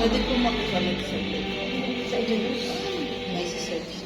Pwede po makipalit sa Sa Diyos. may search.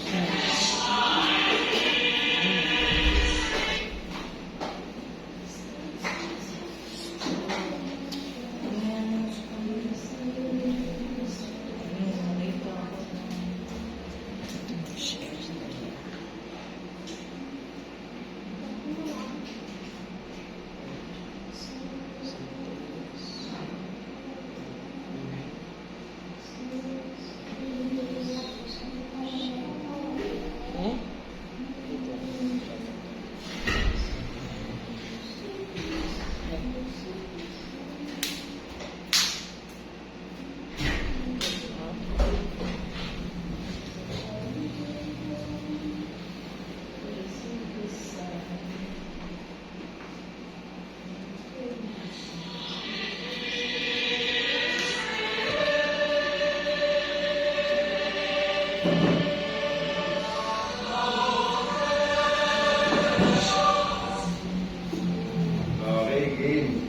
Okay, game.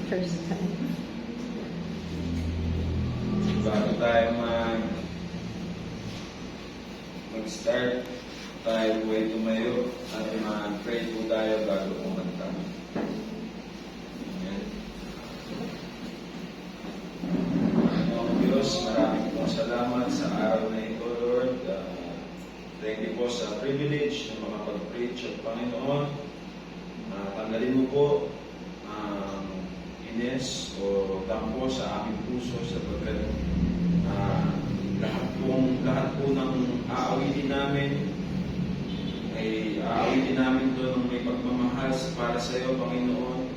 First time. Bago tayo mag-start, tayo po ay tumayo at mag-pray po tayo bago kumanta. Amen. Panginoong Diyos, maraming pong salamat sa araw na ito, Lord. Thank you po sa privilege na makapag-preach at Panginoon. Tanggalin mo po ang ines o tampo sa aming puso sapagkat lahat po ng aawitin namin ay aawitin namin ito ng may pagmamahal para sa iyo, Panginoon.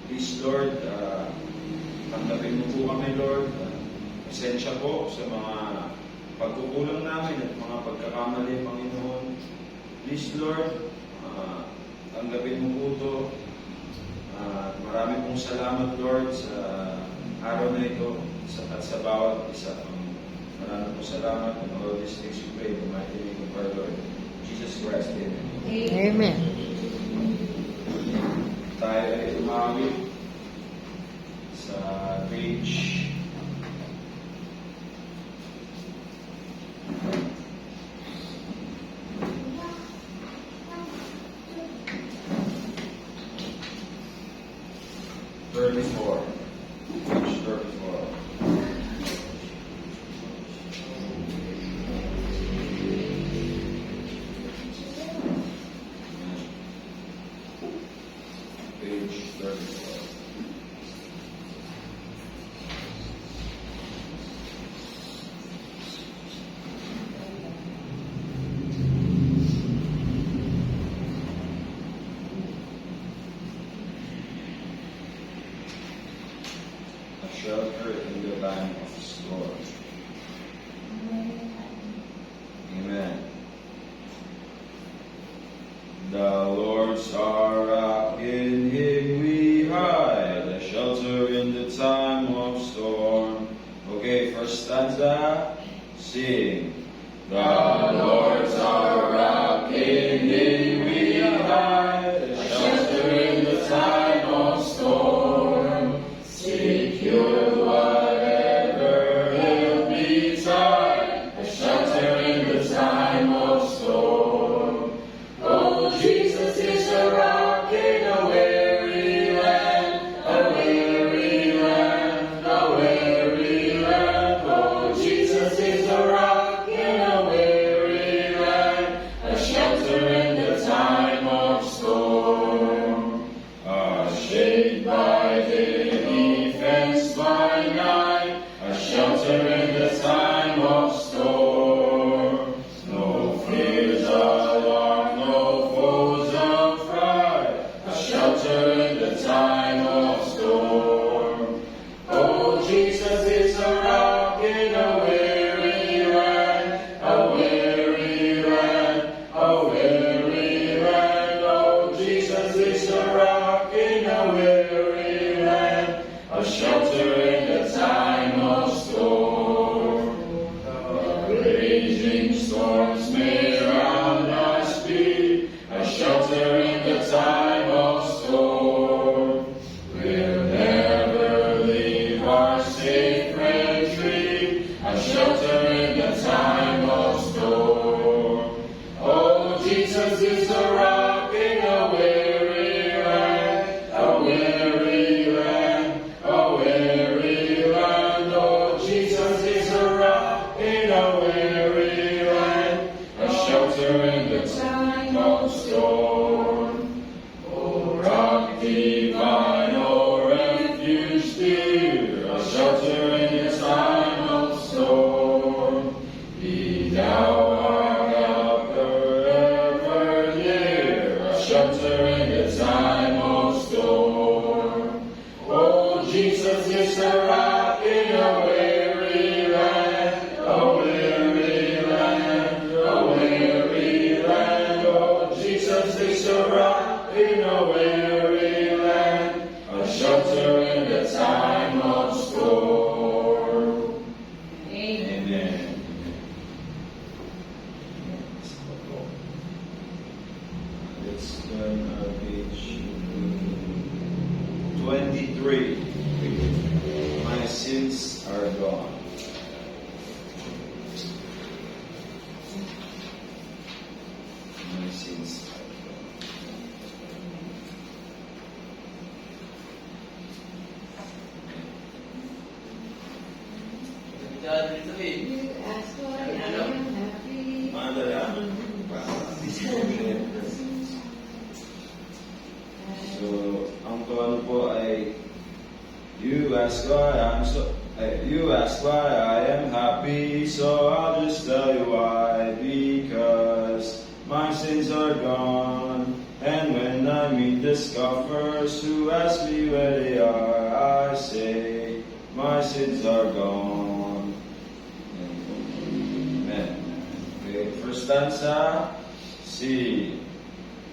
Please, Lord, tanggapin mo po kami, Lord. Pasensya po sa mga pagkukulang namin at mga pagkakamali, Panginoon. Please, Lord, tanggapin mo po ito. Marami pong salamat, Lord, sa araw na ito at sa bawat isa. Marami pong salamat and all these things we pray in the mighty name of our Lord Jesus Christ. Amen. Amen. Tayo ay umawit sa page 34. Page 34. Page 34. A shelter in the time of storm. Amen. The Lord's our rock, in Him we hide, a shelter in the time of storm. Okay, first stanza, sing. The Lord's our rock, in Him we hide, a shelter in the time of storm. Secure whatever will betide, a shelter in the time of storm. Oh, Jesus is a rock in a weary land, a weary land, a weary land. Oh, Jesus is a rock in a weary land, a safe retreat, a shelter in the time of storm. Oh, Jesus is a rock in a weary land, a weary land, a weary land. Oh, Jesus is a rock in a weary land, a shelter in the time of storm. Oh, rock divine, oh, refuge dear, a shelter in the time of storm. Be thou our helper ever near, a shelter in the time of storm. Oh, Jesus is a rock in a weary land, a weary land, a weary land. Oh, Jesus is a rock in a weary land, a shelter in the time of storm. Amen. Let's turn our page 23. My sins are gone. My sins are You ask why I am happy. gone. So, ang tono po ay you ask why I am happy, so I'll just tell you why. Because my sins are gone, and when I meet the scoffers who ask me where they are, I say my sins are gone. Amen. Okay, first stanza. C.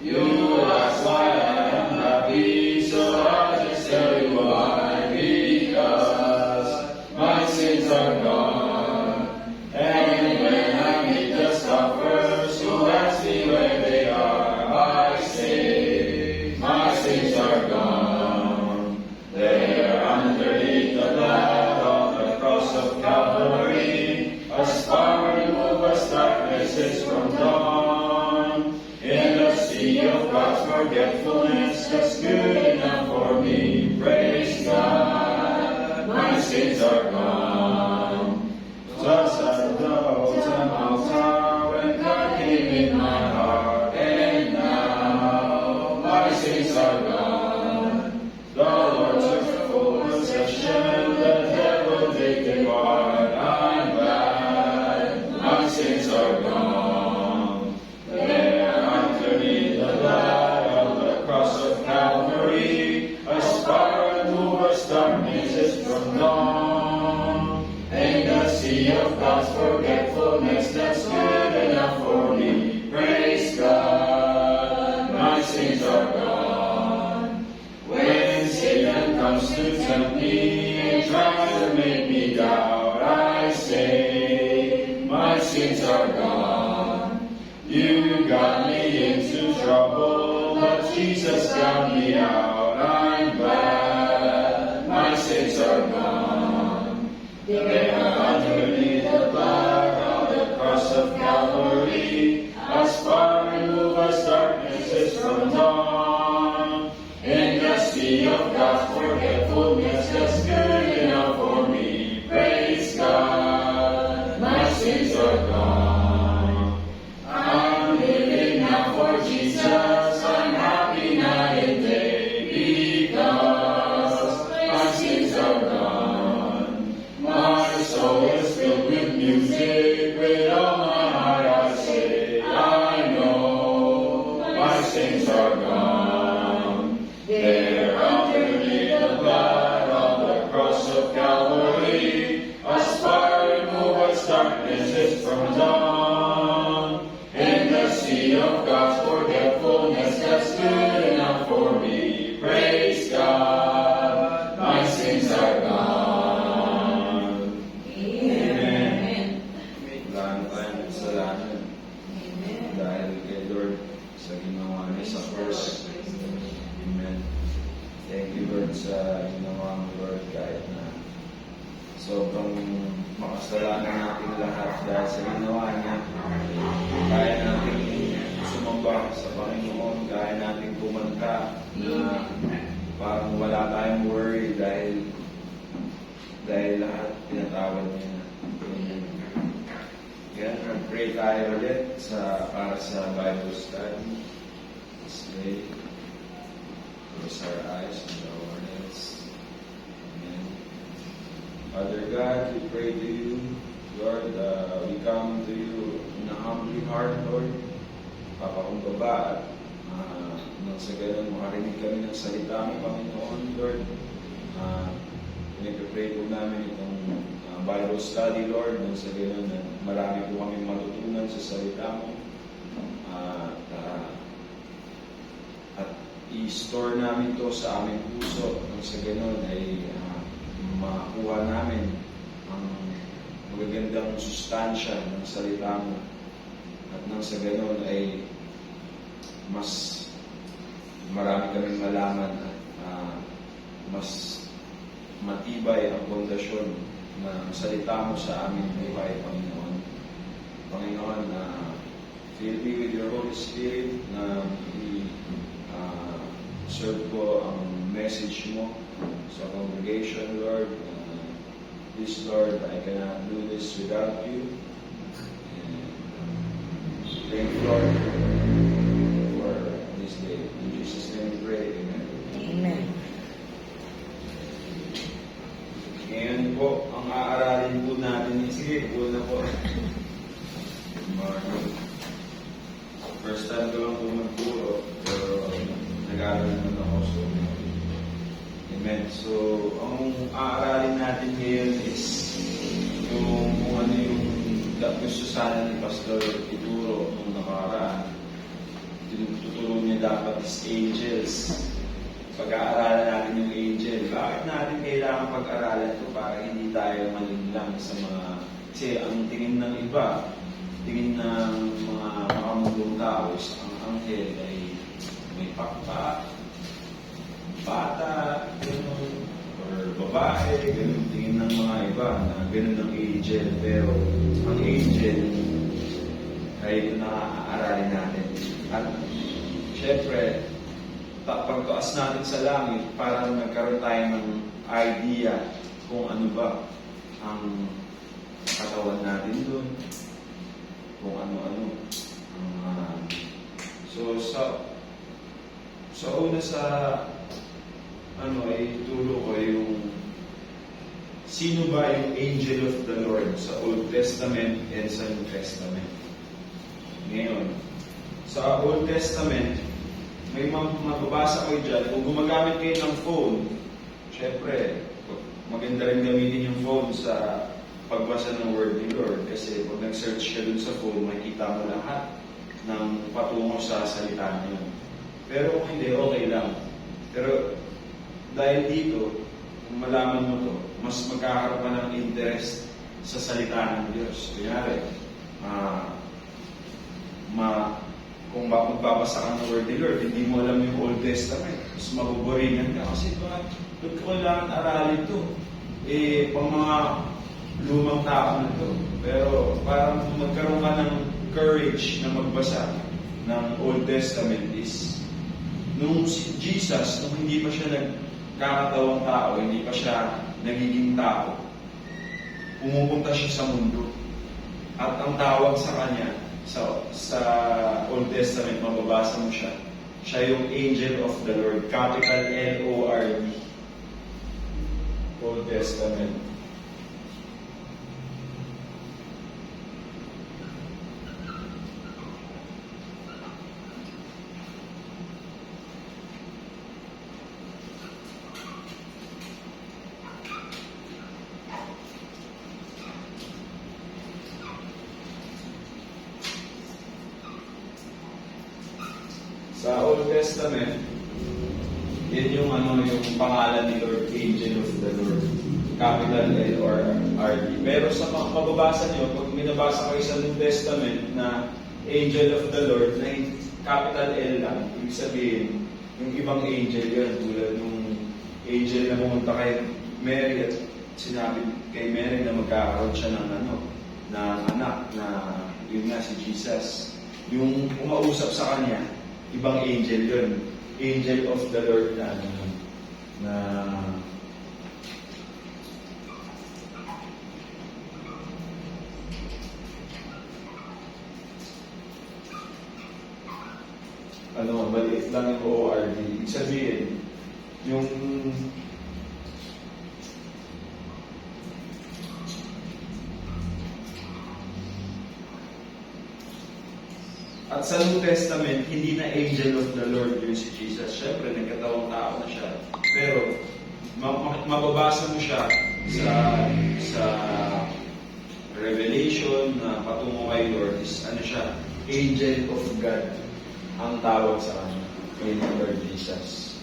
You ask why I am happy, so I'll just tell you why. Because my sins are gone, and when I meet the scoffers who ask me where they are, I say my sins are gone. They are underneath the blood of the cross of Calvary, as far removed as darkness is from dawn. In the sea of God's forgetfulness, that's good enough for me. Praise God, my sins are gone. Just as the ocean altar when God came in my heart, and now my sins are gone. The Lord took full possession, the devil did depart. I'm glad my sins are gone. There underneath the blood of the cross of Calvary, as far removed as darkness is from dawn. In the sea of God's forgetfulness, that's good enough for me. Praise God, my sins are gone. When Satan comes to tempt me and tries to make me doubt, I say my sins are gone. You got me into trouble, but Jesus got me out. I'm glad my sins are gone. They are underneath the blood of the cross of Calvary, as far removed as darkness is from dawn. In the sea of God's forgetfulness, that's good enough for me. Praise God, my sins are gone. I'm living now for Jesus, I'm happy night and day, because my sins are gone. My soul is filled with music, with all my heart I say, I know my sins are gone. They're underneath the blood of the cross of Calvary, as far removed as darkness is from dawn. In the sea of God's forgetfulness, that's good enough for me. Praise God, my sins are gone. Amen. Maraming tayong kasalanan. Dahil kay Lord sa ginawa niya sa cross. Amen. Thank you, Lord, sa ginawa mo, Lord, kahit na sobrang makasalanan natin lahat dahil sa ginawa niya. Kaya natin sumamba sa Panginoon, kaya natin kumanta na parang wala tayong worry dahil lahat pinatawad niya na. Kaya mag-pray tayo ulit para sa Bible study. Let's pray. Close our eyes and our heads. Amen. Father God, we pray to you, Lord, we come to you in a humble heart, Lord. Papakumbaba at nang sa ganun, makarinig kami ng salita mo, Panginoon, Lord. Pinag-pray po namin itong Bible study, Lord, nang sa ganun na marami po kami matutunan sa salita mo. At i-store namin to sa aming puso, nang sa ganun ay makuha namin ang magagandang sustansya ng salita mo. At nang sa ganun ay mas marami kaming malaman at mas matibay ang pundasyon na salita mo sa aming buhay, Panginoon. Panginoon, fill me with your Holy Spirit na serve ko ang message mo sa congregation, Lord. Please, Lord, I cannot do this without you. Thank you, Lord, for this day. In Jesus' name we pray. Amen. Amen. Ngayon po, ang aaralin po natin, sige, una po. First time ko lang po magturo, pero nag-aaral naman ako. So, amen. So, ang aaralin natin ngayon is kung ano yung gusto sana ni Pastor ituro nung nakaraan. Tuturo niya dapat is angels. Pag-aaralan natin yung angel. Bakit natin kailangan pag-aralan ito para hindi tayo malinlang sa mga... Kasi ang tingin ng iba, tingin ng mga makamundong tao is ang anghel ay may pakpak, bata, gano'n, or babae, gano'n tingin ng mga iba na gano'n ang angel. Pero ang angel ay ito na aaralin natin. At syempre, pagtaas natin sa langit para magkaroon tayo ng idea kung ano ba ang katawan natin doon, kung ano-ano. So sa una ay turo ko yung sino ba yung angel of the Lord sa Old Testament and sa New Testament. Ngayon, sa Old Testament, may mababasa kayo dyan. Kung gumagamit kayo ng phone, syempre, maganda rin gamitin yung phone sa pagbasa ng Word ni Lord. Kasi pag nag-search ka dun sa phone, makikita mo lahat ng patungo sa salita niya. Pero kung hindi, okay lang. Pero dahil dito, kung malaman mo to, mas magkakaroon ka ng interest sa salita ng Diyos. Kunyari, kung magbabasa ka ng Word ni Lord, hindi mo alam yung Old Testament, mas mabuboringan ka. Kasi ba't ko kailangan aralin ito? Pang mga lumang tao na ito. Pero parang magkaroon ka ng courage na magbasa ng Old Testament is nung si Jesus, nung hindi pa siya nagkakatawang tao, hindi pa siya nagiging tao, pumupunta siya sa mundo. At ang tawag sa kanya, sa Old Testament, mababasa mo siya. Siya yung Angel of the Lord. Capital L-O-R-D. Old Testament. Sa Old Testament, yan yung yung pangalan ni Lord, Angel of the Lord. Capital L or R-D. Pero sa mababasa nyo, pag minabasa kayo sa New Testament na Angel of the Lord, na capital L lang, ibig sabihin, yung ibang angel yan, tulad nung angel na pumunta kay Mary at sinabi kay Mary na magkakaroon siya ng ng anak na yun nga si Jesus. Yung umausap sa kanya, ibang angel yun. Angel of the Lord na maliit lang yung ORD. Ibig sabihin, yung at sa New Testament, hindi na angel of the Lord yung si Jesus. Siyempre, nagkatawang tao na siya. Pero, mababasa mo siya sa Revelation na patungo kay Lord is siya, angel of God ang tawag sa kanya. Kay Lord Jesus.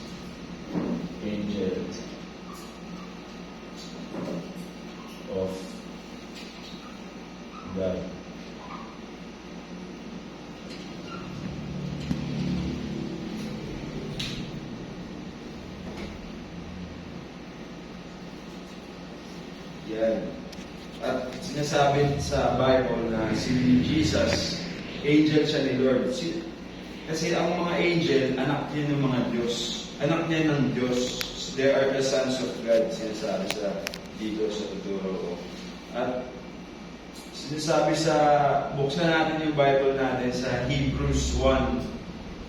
Angel of God. Yan. At sinasabi sa Bible na si Jesus, angel siya ni Lord. Kasi ang mga angel, anak niya ng mga Diyos. Anak niya ng Diyos. They are the sons of God, sinasabi dito sa tuturo ko. At sinasabi buksan natin yung Bible natin sa Hebrews 1,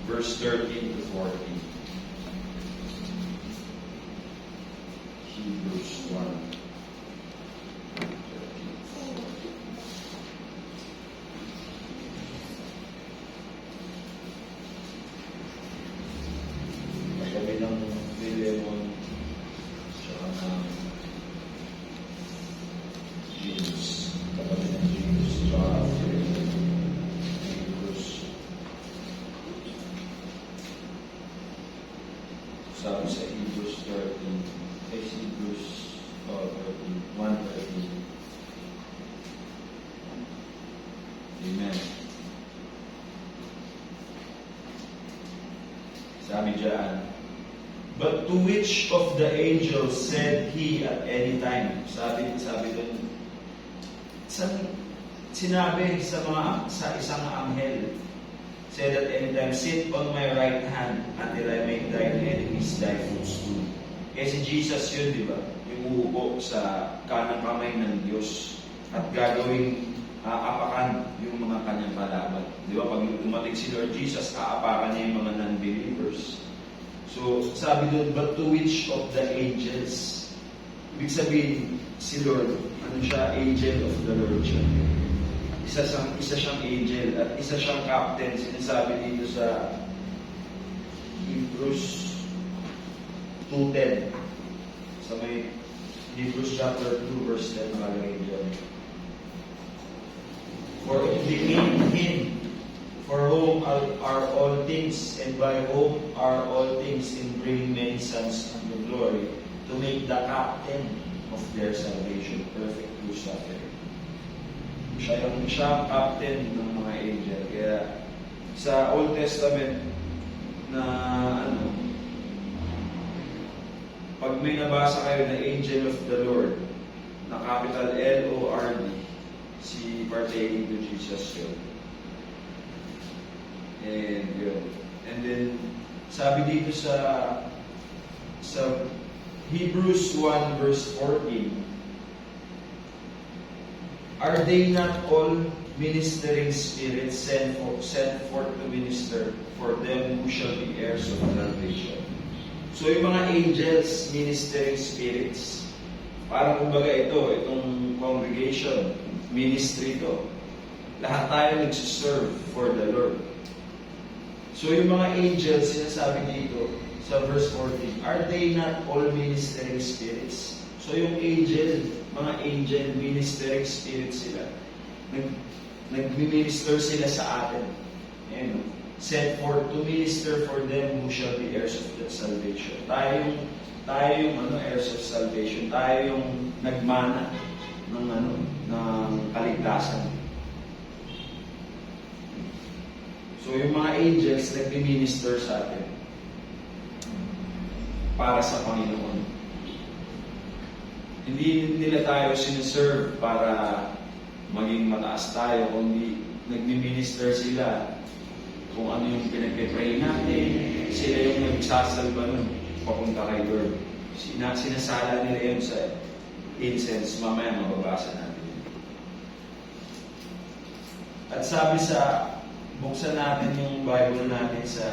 verse 13 to 14. Hebrews 1. Kami ng Philemon tsaka ng Jesus. Kami ng Jesus tsaka Hebrews. Sabi sa Hebrews 13, Hebrews 1:13. Amen. Sabi dyan, but to which of the angels said he at any time? Sabi doon, sinabi sa isang anghel, said at any time, sit on my right hand until I make thine enemies thy footstool. Eh si Jesus yun, di ba? Yung uupo sa kanang kamay ng Diyos at gagawing aapakan yung mga kanyang kalaban. Di ba? Pag dumating si Lord Jesus, aapakan niya yung mga non-believers. So, sabi doon, but to which of the angels? Ibig sabihin, si Lord, siya? Angel of the Lord siya. Isa siyang angel at isa siyang captain. Sinasabi dito sa Hebrews 2:10. Sa may Hebrews chapter 2, verse 10, nakalagay dyan. For it became Him, for whom are all things, and by whom are all things, in bringing many sons unto glory, to make the captain of their salvation perfect through suffering. Siya ang captain ng mga angel. Kaya sa Old Testament na pag may nabasa kayo na angel of the Lord, na capital L-O-R-D, si pertaining to Jesus yun. And yun. And then, sabi dito sa Hebrews 1 verse 14, are they not all ministering spirits sent forth to minister for them who shall be heirs of salvation? So yung mga angels, ministering spirits, parang kumbaga itong congregation, ministry to. Lahat tayo nagsiserve for the Lord. So yung mga angels, sinasabi dito sa verse 14, are they not all ministering spirits? So yung mga angel, ministering spirits sila. Nag-minister sila sa atin. Ayan, sent forth to minister for them who shall be heirs of the salvation. Tayo yung heirs of salvation. Tayo yung nagmana ng kaligtasan. So yung mga angels nag-minister sa atin para sa Panginoon. Hindi nila tayo siniserve para maging mataas tayo, kundi nagmi-minister sila kung ano yung pinag-pray natin. Sila yung nagsasalba nun papunta kay Lord. Sinasala nila yun sa incense. Mamaya mababasa natin. At sabi sa, buksan natin yung Bible natin sa